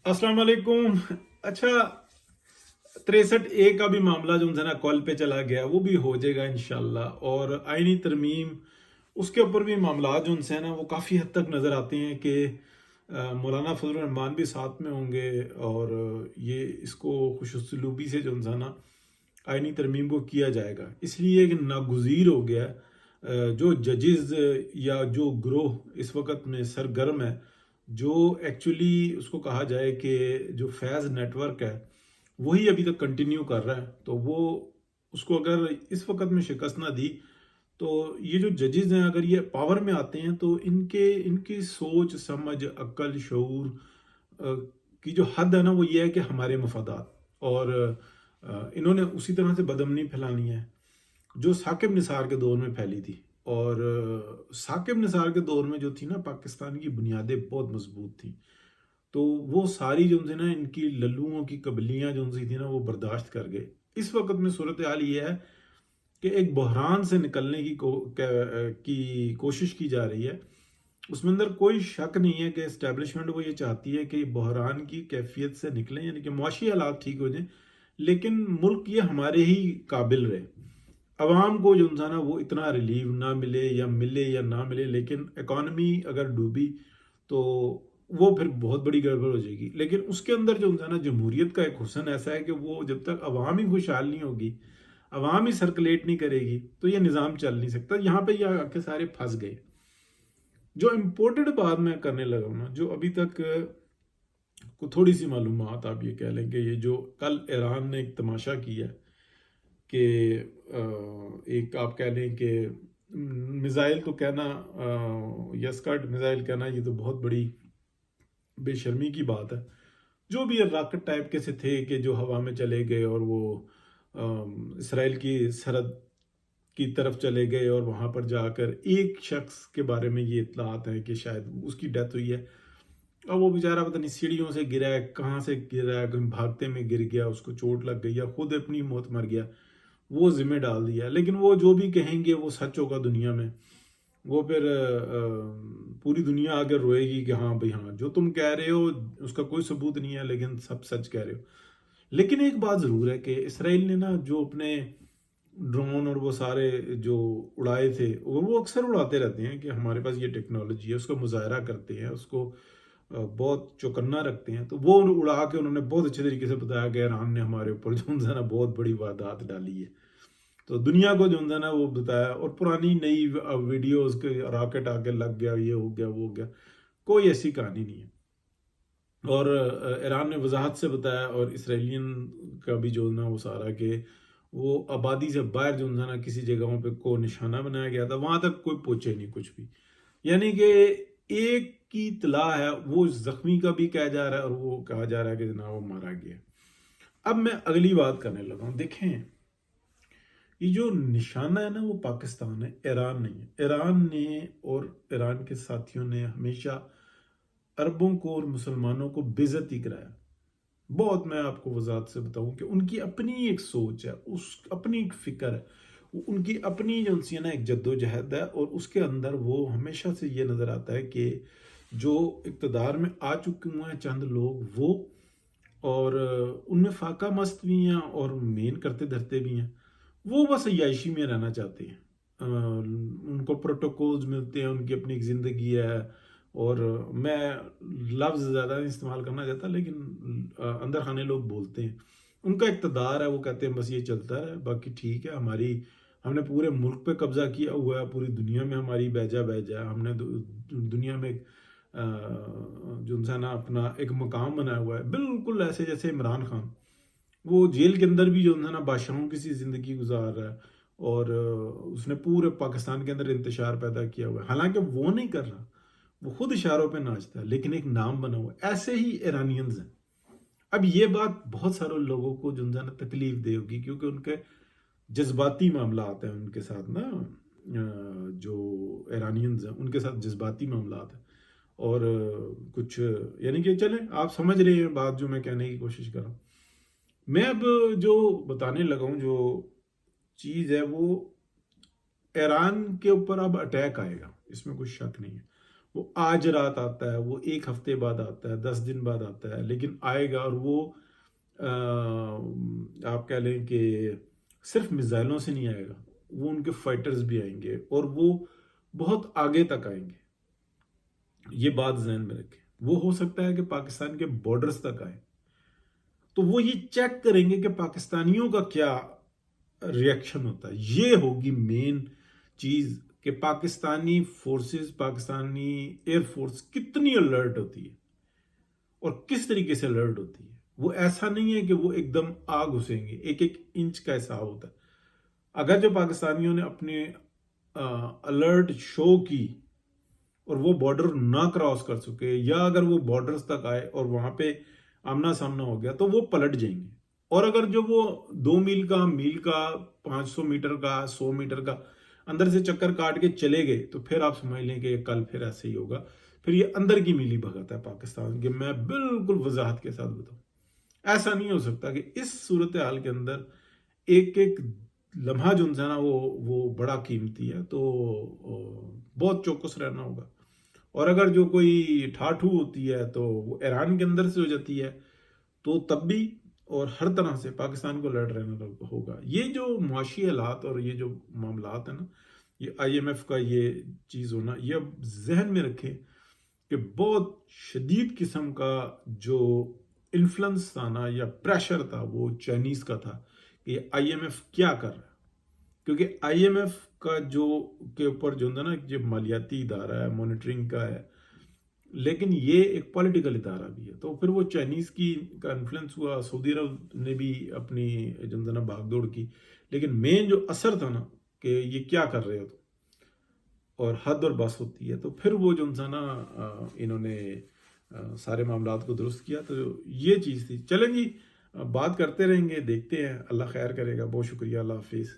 अस्सलाम वालेकुम। अच्छा, 63A का भी मामला जो है ना कॉल पे चला गया, वो भी हो जाएगा इंशाल्लाह। और आईनी तरमीम, उसके ऊपर भी मामला जो है ना वो काफ़ी हद तक नज़र आते हैं कि मौलाना फजल रहमान भी साथ में होंगे। और ये इसको खुशउस्लूबी से जो है ना आईनी तरमीम को किया जाएगा, इसलिए कि नागुज़ीर हो गया है। जो जजेस या जो ग्रोह इस वक्त में सरगर्म है, जो एक्चुअली उसको कहा जाए कि जो फैज़ नेटवर्क है वही अभी तक कंटिन्यू कर रहा है, तो वो उसको अगर इस वक्त में शिकस्त ना दी, तो ये जो जजेस हैं अगर ये पावर में आते हैं तो इनके इनकी सोच समझ अक्ल शऊर अ, की जो हद है ना वो ये है कि हमारे मफादात। और इन्होंने उसी तरह से बदअमनी फैलानी है जो साकिब निसार के दौर में फैली थी। और साकिब निसार के दौर में जो थी ना, पाकिस्तान की बुनियादें बहुत मजबूत थी, तो वो सारी जो थी ना इनकी लल्लुओं की कबलियाँ जो सी थी ना वो बर्दाश्त कर गए। इस वक्त में सूरत हाल ये है कि एक बहरान से निकलने की कोशिश की जा रही है। उसमें अंदर कोई शक नहीं है कि इस्टेब्लिशमेंट वो ये चाहती है कि बहरान की कैफियत से निकलें, यानी कि मुआशी हालात ठीक हो जाएं, लेकिन मुल्क ये हमारे ही काबिल रहे। अवाम को जो था ना वो इतना रिलीव ना मिले या मिले या ना मिले, लेकिन इकॉनमी अगर डूबी तो वो फिर बहुत बड़ी गड़बड़ हो जाएगी। लेकिन उसके अंदर जो था ना जमहूरियत का एक हुस्न ऐसा है कि वो जब तक अवाम ही खुशहाल नहीं होगी, अवाम ही सर्कुलेट नहीं करेगी, तो ये निज़ाम चल नहीं सकता। यहाँ पे ये आके सारे फंस गए। जो इम्पोर्टेड बात मैं करने लगा हूँ ना, जो अभी तक को थोड़ी सी मालूमात आप ये कह लें कि ये जो कल ईरान ने एक तमाशा किया कि एक आप कह लें कि मिज़ाइल तो कहना, यस्कर्ट मिज़ाइल कहना, ये तो बहुत बड़ी बेशर्मी की बात है। जो भी रॉकेट टाइप के से थे कि जो हवा में चले गए और वो इसराइल की सरहद की तरफ चले गए, और वहाँ पर जाकर एक शख्स के बारे में ये इत्तलात है कि शायद उसकी डेथ हुई है। और वो बेचारा पता नहीं सीढ़ियों से गिरा है, कहाँ से गिरा है, कहीं भागते में गिर गया, उसको चोट लग गई या खुद अपनी मौत मर गया, वो जिम्मे डाल दिया। लेकिन वो जो भी कहेंगे वो सच होगा दुनिया में। वो फिर पूरी दुनिया आगे रोएगी कि हाँ भाई हाँ, जो तुम कह रहे हो उसका कोई सबूत नहीं है, लेकिन सब सच कह रहे हो। लेकिन एक बात ज़रूर है कि इसराइल ने ना जो अपने ड्रोन और वो सारे जो उड़ाए थे, और वो अक्सर उड़ाते रहते हैं कि हमारे पास ये टेक्नोलॉजी है, उसका मुजाहरा करते हैं, उसको बहुत चौकन्ना रखते हैं। तो वो उड़ा के उन्होंने बहुत अच्छे तरीके से बताया कि ईरान ने हमारे ऊपर जो है ना बहुत बड़ी वारदात डाली है। तो दुनिया को जो है ना वो बताया, और पुरानी नई वीडियोस के रॉकेट आके लग गया, ये हो गया वो हो गया, कोई ऐसी कहानी नहीं है। और ईरान ने वजाहत से बताया, और इसराइलियन का भी जो है ना वो सारा के वो आबादी से बाहर जो है ना किसी जगहों पे को निशाना बनाया गया था, वहां तक कोई पहुंचे नहीं कुछ भी। यानी कि एक की इतला है, वो जख्मी का भी कहा जा रहा है और वो कहा जा रहा है कि जनाब वो मारा गया। अब मैं अगली बात करने लगा हूं। देखें, ये जो निशाना है ना वो पाकिस्तान है, ईरान नहीं है। ईरान ने और ईरान के साथियों ने हमेशा अरबों को और मुसलमानों को बेइज्जती कराया। बहुत, मैं आपको वजाहत से बताऊं कि उनकी अपनी एक सोच है, उस अपनी एक फिक्र है, उनकी अपनी जो सी है ना एक जद्दोजहद है, और उसके अंदर वो हमेशा से ये नज़र आता है कि जो इक़्तिदार में आ चुके हुए हैं चंद लोग वो, और उनमें फाका मस्त भी हैं और मेन करते धरते भी हैं, वो बस अय्याशी में रहना चाहते हैं। उनको प्रोटोकॉल्स मिलते हैं, उनकी अपनी एक ज़िंदगी है। और मैं लफ्ज़ ज़्यादा नहीं इस्तेमाल करना चाहता, लेकिन अंदर खाने लोग बोलते हैं, उनका इक़्तिदार है, वो कहते हैं बस ये चलता रहे, बाकी ठीक है। हमने पूरे मुल्क पे कब्जा किया हुआ है, पूरी दुनिया में हमारी बैजा बैजा है, हमने दुनिया में जो है ना अपना एक मकाम बनाया हुआ है, बिल्कुल ऐसे जैसे इमरान खान, वो जेल के अंदर भी जो है ना बादशाहों की सी जिंदगी गुजार रहा है, और उसने पूरे पाकिस्तान के अंदर इंतशार पैदा किया हुआ है। हालांकि वो नहीं कर रहा, वो खुद इशारों पे नाचता है, लेकिन एक नाम बना हुआ है। ऐसे ही ईरानियंस हैं। अब ये बात बहुत सारे लोगों को जो है ना तकलीफ दे होगी, क्योंकि उनके जज्बाती मामला आते हैं उनके साथ ना, जो ईरानियंस हैं उनके साथ जज्बाती मामला आते हैं। और कुछ, यानी कि चलें, आप समझ रहे हैं बात जो मैं कहने की कोशिश कर रहा हूँ। मैं अब जो बताने लगा हूँ, जो चीज़ है वो ईरान के ऊपर अब अटैक आएगा, इसमें कुछ शक नहीं है। وہ آج رات آتا ہے، وہ ایک ہفتے بعد آتا ہے، 10 دن بعد آتا ہے، لیکن آئے گا، اور وہ آپ کہہ لیں کہ صرف میزائلوں سے نہیں آئے گا، وہ ان کے فائٹرز بھی آئیں گے، اور وہ بہت آگے تک آئیں گے۔ یہ بات ذہن میں رکھیں، وہ ہو سکتا ہے کہ پاکستان کے بارڈرز تک آئے، تو وہ یہ چیک کریں گے کہ پاکستانیوں کا کیا ریئیکشن ہوتا ہے۔ یہ ہوگی مین چیز کہ Pakistani forces, Pakistani air force کتنی الرٹ ہوتی ہے اور کس طریقے سے الرٹ ہوتی ہے۔ وہ ایسا نہیں ہے کہ وہ ایک دم آ گھسیں گے، ایک ایک انچ کا حساب ہوتا ہے۔ اگر جو پاکستانیوں نے اپنے الرٹ شو کی اور وہ بارڈر نہ کراس کر سکے، یا اگر وہ بارڈرز تک آئے اور وہاں پہ آمنا سامنا ہو گیا، تو وہ پلٹ جائیں گے۔ اور اگر جو وہ 2 میل کا 500 میٹر کا 100 میٹر کا اندر سے چکر کاٹ کے چلے گئے، تو پھر آپ سمجھ لیں کہ کل پھر ایسے ہی ہوگا۔ پھر یہ اندر کی میلی بھگت ہے پاکستان کی، میں بالکل وضاحت کے ساتھ بتاؤں۔ ایسا نہیں ہو سکتا کہ اس صورتحال کے اندر ایک ایک لمحہ جو ہے نا وہ بڑا قیمتی ہے، تو بہت چوکس رہنا ہوگا۔ اور اگر جو کوئی ٹھاٹھو ہوتی ہے تو وہ ایران کے اندر سے ہو جاتی ہے، تو تب بھی اور ہر طرح سے پاکستان کو لڑ رہنا ہوگا۔ یہ جو معاشی حالات اور یہ جو معاملات ہیں نا، یہ آئی ایم ایف کا یہ چیز ہونا، یہ اب ذہن میں رکھیں کہ بہت شدید قسم کا جو انفلنس تھا نا یا پریشر تھا، وہ چائنیز کا تھا کہ آئی ایم ایف کیا کر رہا ہے۔ کیونکہ آئی ایم ایف کا جو کے اوپر جو ہے نا، جو مالیاتی ادارہ ہے، مانیٹرنگ کا ہے، لیکن یہ ایک پولیٹیکل ادارہ بھی ہے، تو پھر وہ چائنیز کی کا انفلوئنس ہوا، سعودی عرب نے بھی اپنی جو ہے نا بھاگ دوڑ کی، لیکن مین جو اثر تھا نا کہ یہ کیا کر رہے ہو تو، اور حد اور بس ہوتی ہے، تو پھر وہ جو ہے نا انہوں نے سارے معاملات کو درست کیا۔ تو یہ چیز تھی۔ چلیں جی، بات کرتے رہیں گے، دیکھتے ہیں، اللہ خیر کرے گا۔ بہت شکریہ، اللہ حافظ۔